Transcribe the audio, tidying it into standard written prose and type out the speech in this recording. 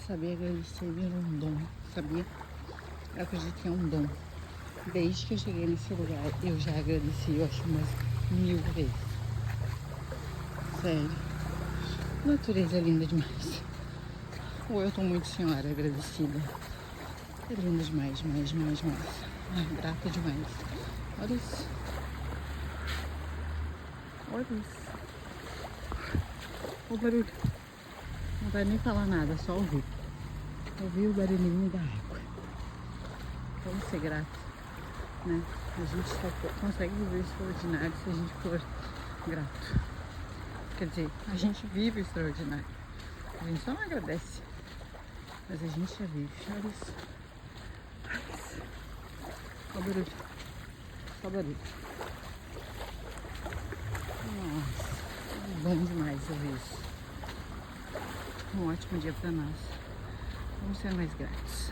Saber agradecer era um dom, sabia? Eu acredito que é um dom. Desde que eu cheguei nesse lugar, eu já agradeci, eu acho, umas 1000 vezes. Sério. A natureza é linda demais. Ou eu tô muito senhora agradecida. É linda demais, demais, demais, demais. Ai, grata demais. Olha isso. Olha isso. Olha o barulho. Não vai nem falar nada, só ouvir. Ouvir o barulhinho da água. Vamos ser gratos, né? A gente só consegue viver extraordinário se a gente for grato. Quer dizer, a gente vive extraordinário. A gente só não agradece. Mas a gente já vive. Olha isso. Olha isso. Olha o barulho. Olha o barulho. Nossa, é bom demais ouvir isso. Um ótimo dia para nós. Vamos ser mais gratos.